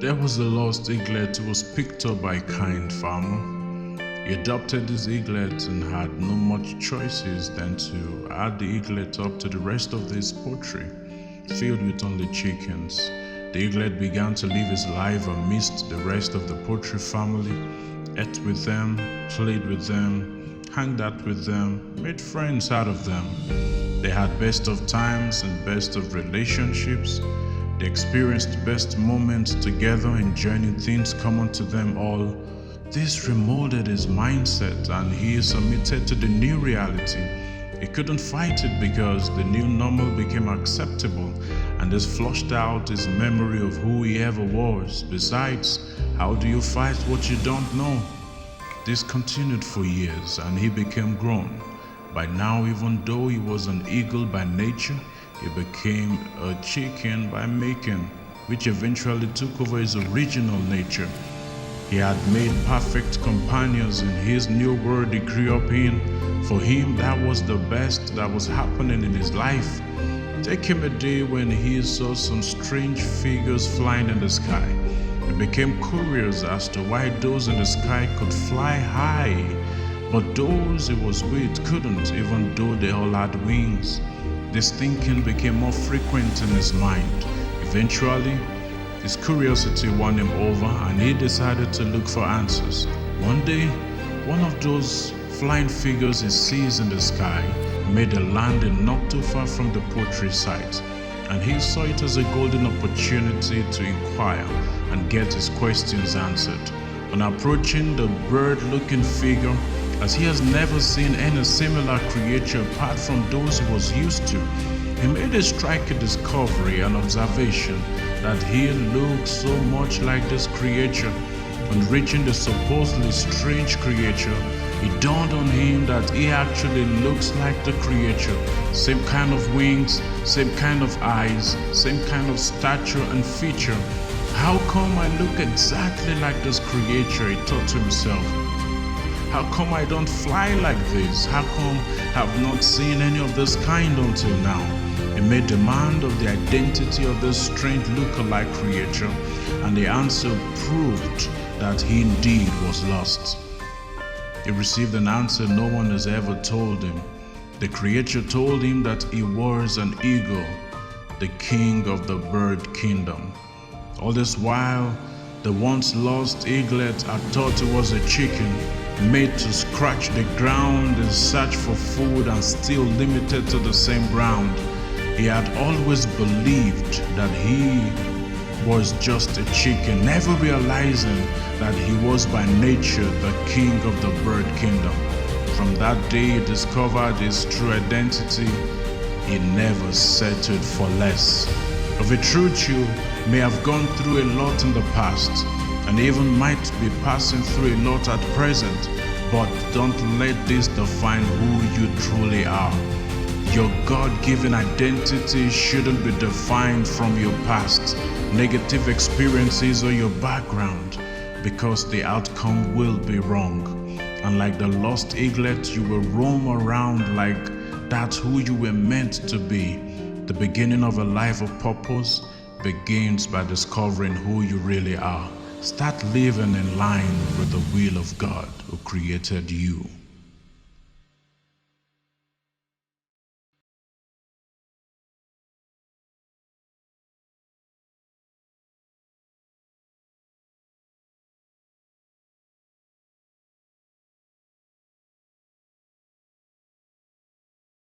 There was a lost eaglet who was picked up by a kind farmer. He adopted this eaglet and had no much choices than to add the eaglet up to the rest of his poultry, filled with only chickens. The eaglet began to live his life amidst the rest of the poultry family, ate with them, played with them, hung out with them, made friends out of them. They had best of times and best of relationships. They experienced best moments together, enjoying things common to them all. This remolded his mindset and he submitted to the new reality. He couldn't fight it because the new normal became acceptable, and this flushed out his memory of who he ever was. Besides, how do you fight what you don't know? This continued for years and he became grown. By now, even though he was an eagle by nature, he became a chicken by making, which eventually took over his original nature. He had made perfect companions in his new world he grew up in. For him, that was the best that was happening in his life. Take him a day when he saw some strange figures flying in the sky. He became curious as to why those in the sky could fly high, but those he was with couldn't, even though they all had wings. This thinking became more frequent in his mind. Eventually, his curiosity won him over and he decided to look for answers. One day, one of those flying figures he sees in the sky made a landing not too far from the poultry site, and he saw it as a golden opportunity to inquire and get his questions answered. On approaching the bird-looking figure, as he has never seen any similar creature apart from those he was used to, he made a striking discovery and observation that he looked so much like this creature. On reaching the supposedly strange creature, it dawned on him that he actually looks like the creature. Same kind of wings, same kind of eyes, same kind of stature and feature. How come I look exactly like this creature? He thought to himself. How come I don't fly like this? How come I've not seen any of this kind until now? He made demand of the identity of this strange look-alike creature, and the answer proved that he indeed was lost. He received an answer no one has ever told him. The creature told him that he was an eagle, the king of the bird kingdom. All this while, the once lost eaglet had thought he was a chicken, made to scratch the ground in search for food and still limited to the same ground. He had always believed that he was just a chicken, never realizing that he was by nature the king of the bird kingdom. From that day he discovered his true identity. He never settled for less. Of a truth, you may have gone through a lot in the past and even might be passing through a lot at present, but don't let this define who you truly are. Your God-given identity shouldn't be defined from your past, negative experiences, or your background, because the outcome will be wrong. And like the lost eaglet, you will roam around like that's who you were meant to be. The beginning of a life of purpose begins by discovering who you really are. Start living in line with the will of God who created you.